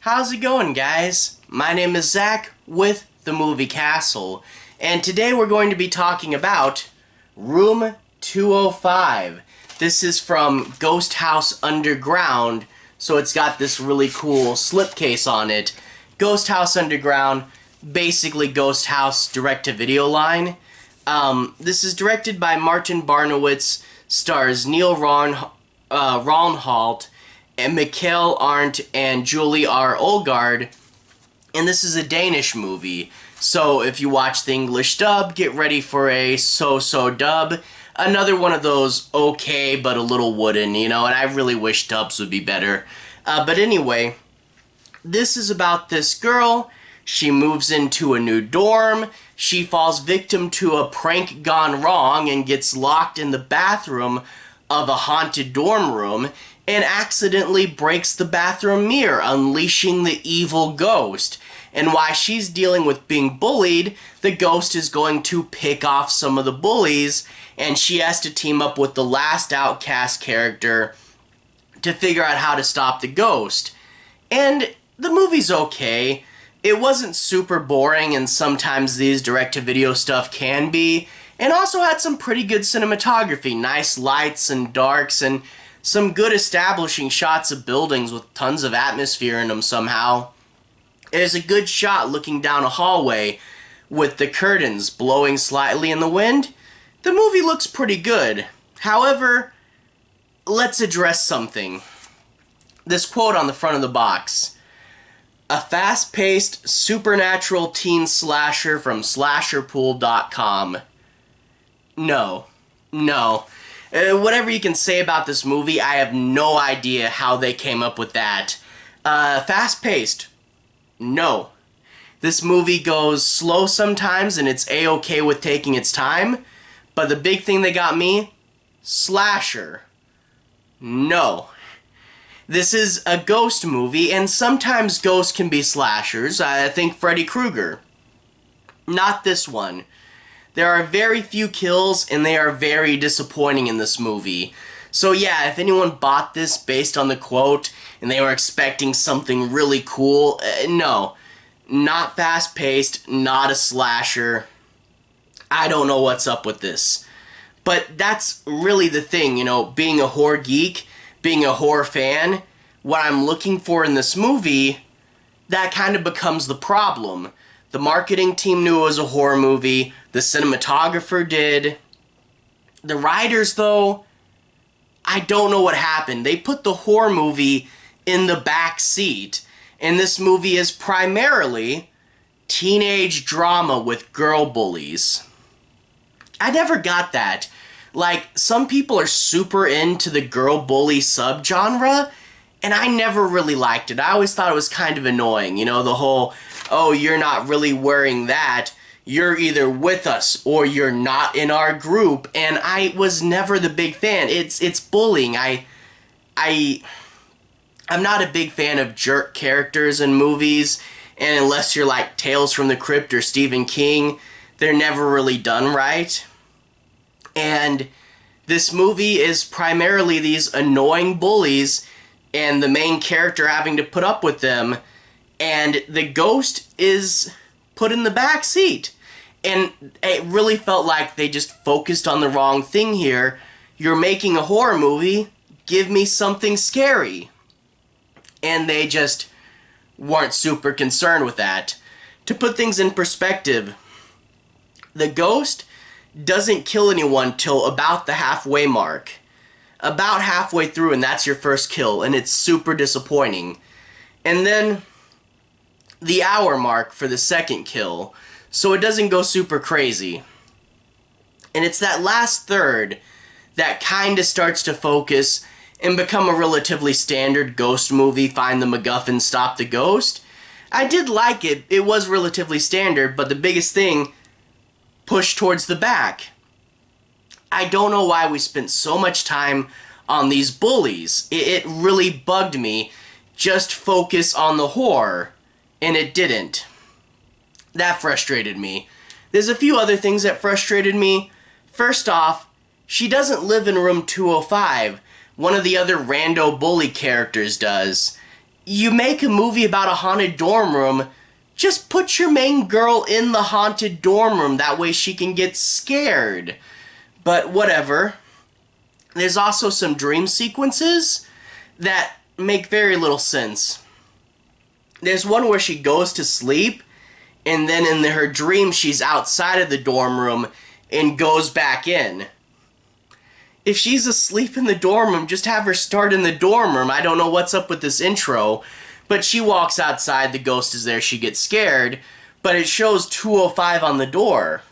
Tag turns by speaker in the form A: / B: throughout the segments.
A: How's it going, guys? My name is Zach with the Movie Castle, and today we're going to be talking about Room 205. This is from Ghost House Underground, so it's got this really cool slipcase on it. Ghost House Underground, basically Ghost House direct-to-video line. This is directed by Martin Barnewitz, stars Neel Ronholt, and Mikkel, Arndt, and Julie R. Olgaard, and this is a Danish movie. So if you watch the English dub, get ready for a so-so dub. Another one of those okay but a little wooden, and I really wish dubs would be better. But anyway, this is about this girl. She moves into a new dorm. She falls victim to a prank gone wrong and gets locked in the bathroom of a haunted dorm room and accidentally breaks the bathroom mirror, unleashing the evil ghost. And while she's dealing with being bullied, the ghost is going to pick off some of the bullies, and she has to team up with the last outcast character to figure out how to stop the ghost. And the movie's okay. It wasn't super boring, and sometimes these direct-to-video stuff can be, and also had some pretty good cinematography, nice lights and darks, and some good establishing shots of buildings with tons of atmosphere in them somehow. There's a good shot looking down a hallway with the curtains blowing slightly in the wind. The movie looks pretty good. However, let's address something. This quote on the front of the box: "A fast-paced, supernatural teen slasher from slasherpool.com. No. Whatever you can say about this movie, I have no idea how they came up with that. Fast-paced. No. This movie goes slow sometimes, and it's A-okay with taking its time. But the big thing that got me, slasher. No. This is a ghost movie, and sometimes ghosts can be slashers. I think Freddy Krueger. Not this one. There are very few kills, and they are very disappointing in this movie. So yeah, if anyone bought this based on the quote, and they were expecting something really cool, no. Not fast-paced, not a slasher. I don't know what's up with this. But that's really the thing, being a horror geek, being a horror fan, what I'm looking for in this movie, that kind of becomes the problem. The marketing team knew it was a horror movie. The cinematographer did. The writers, though, I don't know what happened. They put the horror movie in the back seat. And this movie is primarily teenage drama with girl bullies. I never got that. Like, some people are super into the girl bully subgenre, and I never really liked it. I always thought it was kind of annoying, the whole, oh, you're not really wearing that, you're either with us or you're not in our group, and I was never the big fan. It's bullying. I'm not a big fan of jerk characters in movies, and unless you're like Tales from the Crypt or Stephen King, they're never really done right. And this movie is primarily these annoying bullies and the main character having to put up with them, and the ghost is put in the back seat. And it really felt like they just focused on the wrong thing here. You're making a horror movie, give me something scary. And they just weren't super concerned with that. To put things in perspective, the ghost doesn't kill anyone till about the halfway mark. About halfway through, and that's your first kill, and it's super disappointing. And then the hour mark for the second kill, so it doesn't go super crazy. And it's that last third that kinda starts to focus and become a relatively standard ghost movie, find the MacGuffin, stop the ghost. I did like it. It was relatively standard, but the biggest thing, push towards the back. I don't know why we spent so much time on these bullies. It really bugged me. Just focus on the horror. And it didn't. That frustrated me. There's a few other things that frustrated me. First off, she doesn't live in room 205. One of the other rando bully characters does. you make a movie about a haunted dorm room, just put your main girl in the haunted dorm room. That way she can get scared. But whatever. There's also some dream sequences that make very little sense. There's one where she goes to sleep, and then in her dream she's outside of the dorm room and goes back in. If she's asleep in the dorm room, just have her start in the dorm room. I don't know what's up with this intro, but she walks outside, the ghost is there, she gets scared, but it shows 205 on the door.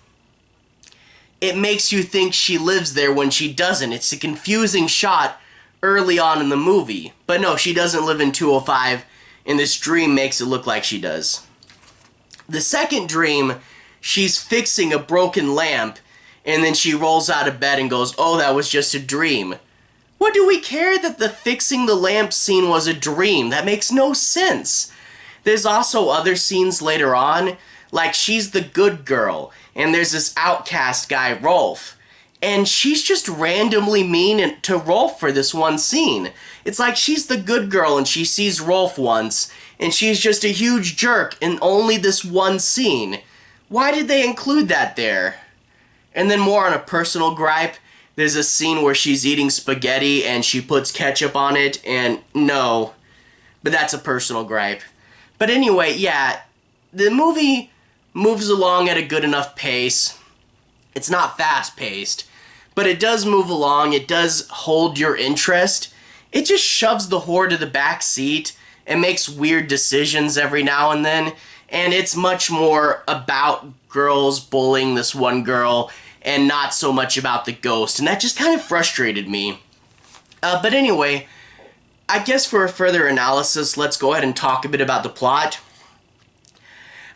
A: It makes you think she lives there when she doesn't. It's a confusing shot early on in the movie. But no, she doesn't live in 205, and this dream makes it look like she does. The second dream, she's fixing a broken lamp, and then she rolls out of bed and goes, oh, that was just a dream. What do we care that the fixing the lamp scene was a dream? That makes no sense. There's also other scenes later on, like she's the good girl, and there's this outcast guy, Rolf, and she's just randomly mean to Rolf for this one scene. It's like she's the good girl and she sees Rolf once, and she's just a huge jerk in only this one scene. Why did they include that there? And then more on a personal gripe, there's a scene where she's eating spaghetti and she puts ketchup on it, and no. But that's a personal gripe. But anyway, yeah, the movie moves along at a good enough pace. It's not fast-paced, but it does move along. It does hold your interest. It just shoves the horror to the back seat and makes weird decisions every now and then, and it's much more about girls bullying this one girl and not so much about the ghost, and that just kind of frustrated me. But anyway, I guess for a further analysis, let's go ahead and talk a bit about the plot.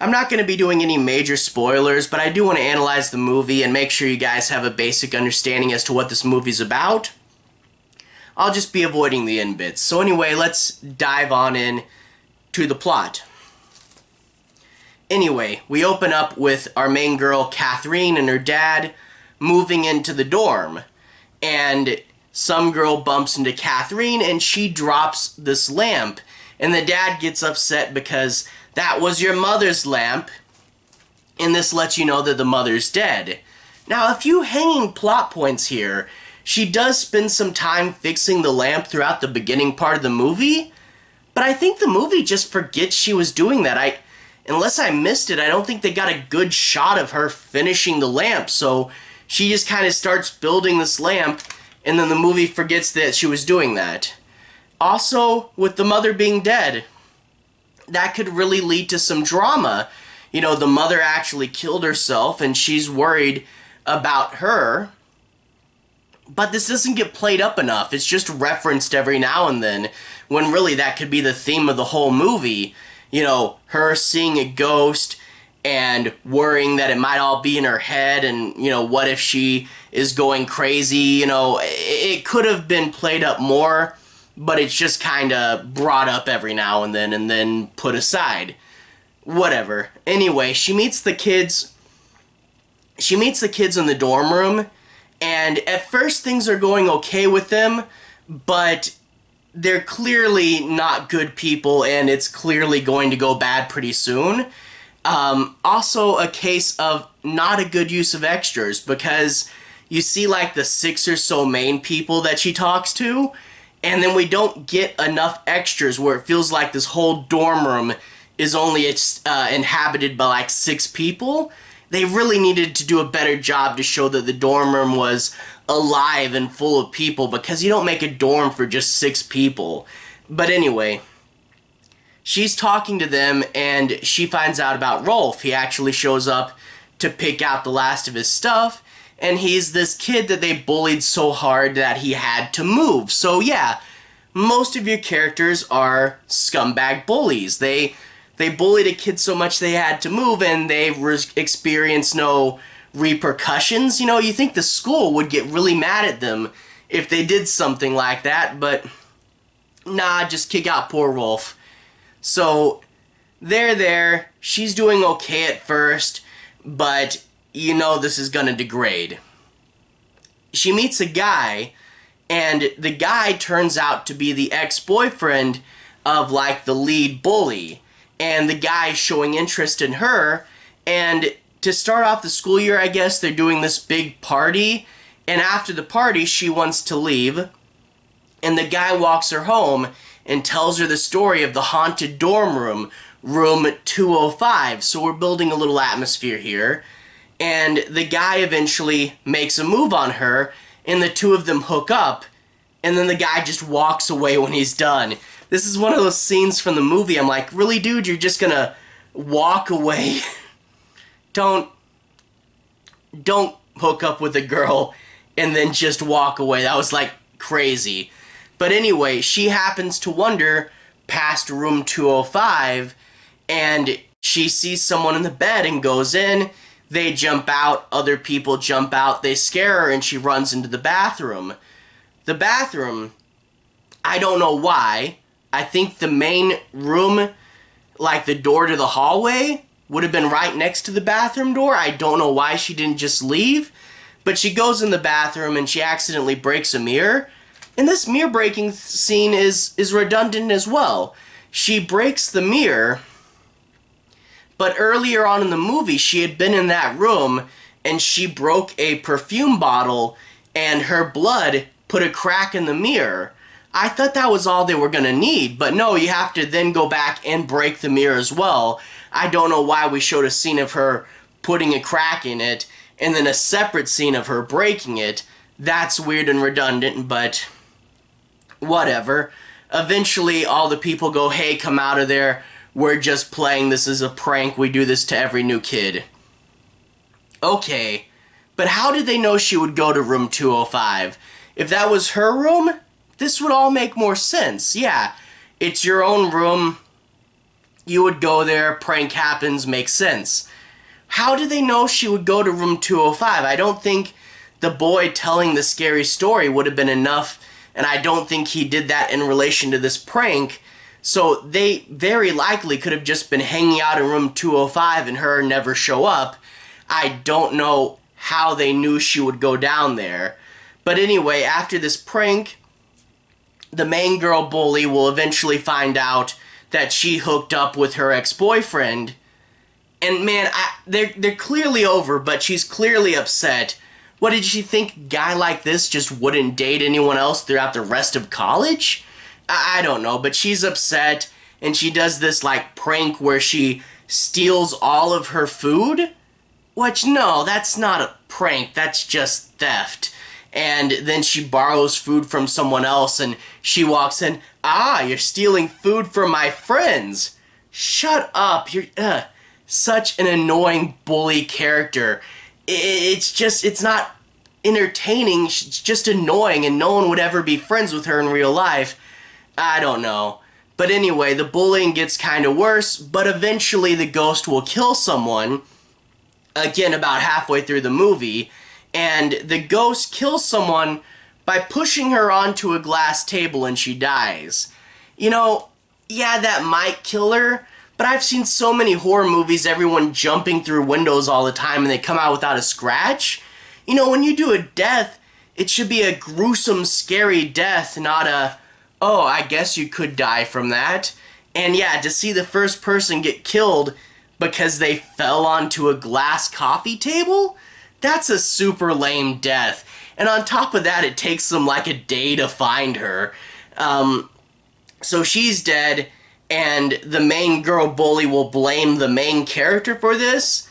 A: I'm not going to be doing any major spoilers, but I do want to analyze the movie and make sure you guys have a basic understanding as to what this movie's about. I'll just be avoiding the end bits. So anyway, let's dive on in to the plot. Anyway, we open up with our main girl, Catherine, and her dad moving into the dorm. And some girl bumps into Catherine, and she drops this lamp. And the dad gets upset because that was your mother's lamp. And this lets you know that the mother's dead. Now, a few hanging plot points here. She does spend some time fixing the lamp throughout the beginning part of the movie, but I think the movie just forgets she was doing that. Unless I missed it, I don't think they got a good shot of her finishing the lamp, so she just kind of starts building this lamp, and then the movie forgets that she was doing that. Also, with the mother being dead, that could really lead to some drama. You know, the mother actually killed herself, and she's worried about her. But this doesn't get played up enough. It's just referenced every now and then, when really that could be the theme of the whole movie. You know, her seeing a ghost and worrying that it might all be in her head, and, you know, what if she is going crazy? You know, it could have been played up more, but it's just kind of brought up every now and then put aside. Whatever. Anyway, she meets the kids in the dorm room, and at first things are going okay with them, but they're clearly not good people, and it's clearly going to go bad pretty soon. Also a case of not a good use of extras, because you see like the 6 or so main people that she talks to, and then we don't get enough extras where it feels like this whole dorm room is only inhabited by like 6 people. They really needed to do a better job to show that the dorm room was alive and full of people, because you don't make a dorm for just 6 people. But anyway, she's talking to them, and she finds out about Rolf. He actually shows up to pick out the last of his stuff, and he's this kid that they bullied so hard that he had to move. So yeah, most of your characters are scumbag bullies. They bullied a kid so much they had to move, and they experienced no repercussions. You know, you think the school would get really mad at them if they did something like that, but nah, just kick out poor Rolf. So they're there. She's doing okay at first, but you know this is gonna degrade. She meets a guy, and the guy turns out to be the ex-boyfriend of like the lead bully, and the guy showing interest in her. And to start off the school year, I guess, they're doing this big party, and after the party, she wants to leave, and the guy walks her home and tells her the story of the haunted dorm room, room 205. So we're building a little atmosphere here. And the guy eventually makes a move on her, and the two of them hook up, and then the guy just walks away when he's done. This is one of those scenes from the movie. I'm like, really, dude? You're just gonna walk away? Don't hook up with a girl and then just walk away. That was like crazy. But anyway, she happens to wander past room 205, and she sees someone in the bed and goes in. They jump out, other people jump out, they scare her, and she runs into the bathroom. The bathroom, I don't know why. I think the main room, like the door to the hallway, would have been right next to the bathroom door. I don't know why she didn't just leave. But she goes in the bathroom and she accidentally breaks a mirror. And this mirror breaking scene is redundant as well. She breaks the mirror, but earlier on in the movie, she had been in that room and she broke a perfume bottle and her blood put a crack in the mirror. I thought that was all they were going to need, but no, you have to then go back and break the mirror as well. I don't know why we showed a scene of her putting a crack in it and then a separate scene of her breaking it. That's weird and redundant, but whatever. Eventually, all the people go, hey, come out of there. We're just playing. This is a prank. We do this to every new kid. Okay, but how did they know she would go to room 205? If that was her room, this would all make more sense. Yeah, it's your own room. You would go there, prank happens, makes sense. How did they know she would go to room 205? I don't think the boy telling the scary story would have been enough, and I don't think he did that in relation to this prank. So they very likely could have just been hanging out in room 205 and her never show up. I don't know how they knew she would go down there. But anyway, after this prank, the main girl bully will eventually find out that she hooked up with her ex-boyfriend. And man, they're clearly over, but she's clearly upset. What, did she think a guy like this just wouldn't date anyone else throughout the rest of college? I don't know, but she's upset, and she does this, like, prank where she steals all of her food? Which, no, that's not a prank, that's just theft. And then she borrows food from someone else, and she walks in, you're stealing food from my friends. Shut up, you're, such an annoying bully character. It's not entertaining, it's just annoying, and no one would ever be friends with her in real life. I don't know. But anyway, the bullying gets kind of worse, but eventually the ghost will kill someone, again about halfway through the movie, and the ghost kills someone by pushing her onto a glass table and she dies. You know, yeah, that might kill her, but I've seen so many horror movies, everyone jumping through windows all the time and they come out without a scratch. You know, when you do a death, it should be a gruesome, scary death, not a, oh, I guess you could die from that. And yeah, to see the first person get killed because they fell onto a glass coffee table? That's a super lame death. And on top of that, it takes them like a day to find her. So she's dead, and the main girl bully will blame the main character for this.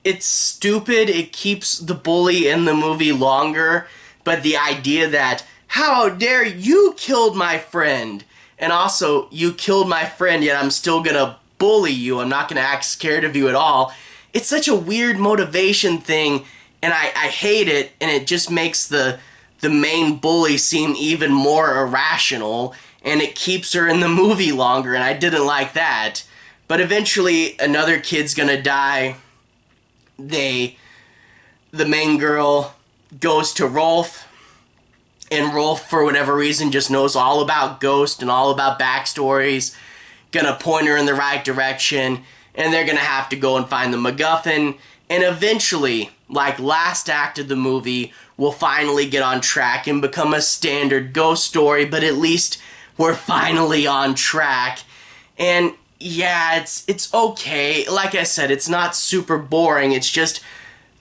A: It's stupid. It keeps the bully in the movie longer, but the idea that, how dare you killed my friend, and also you killed my friend yet I'm still gonna bully you, I'm not gonna act scared of you at all. It's such a weird motivation thing, and I hate it, and it just makes the main bully seem even more irrational, and it keeps her in the movie longer, and I didn't like that. But eventually another kid's gonna die. The main girl goes to Rolf, and Rolf, for whatever reason, just knows all about Ghost and all about backstories, gonna point her in the right direction, and they're gonna have to go and find the MacGuffin, and eventually, like last act of the movie, will finally get on track and become a standard Ghost story, but at least we're finally on track. And yeah, it's okay. Like I said, it's not super boring. It's just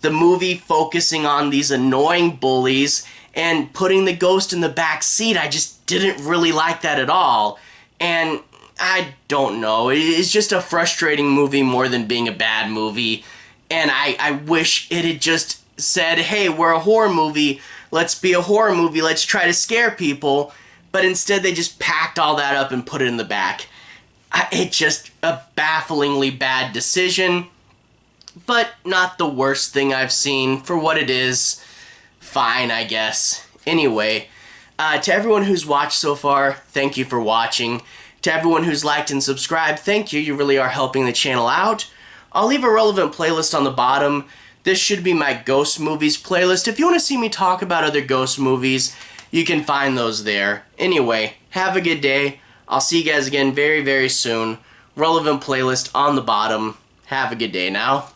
A: the movie focusing on these annoying bullies and putting the ghost in the back seat. I just didn't really like that at all. And I don't know. It's just a frustrating movie more than being a bad movie. And I wish it had just said, hey, we're a horror movie. Let's be a horror movie. Let's try to scare people. But instead they just packed all that up and put it in the back. It's just a bafflingly bad decision. But not the worst thing I've seen. For what it is, fine, I guess. Anyway, to everyone who's watched so far, thank you for watching. To everyone who's liked and subscribed, thank you. You really are helping the channel out. I'll leave a relevant playlist on the bottom. This should be my Ghost Movies playlist. If you want to see me talk about other Ghost movies, you can find those there. Anyway, have a good day. I'll see you guys again very, very soon. Relevant playlist on the bottom. Have a good day now.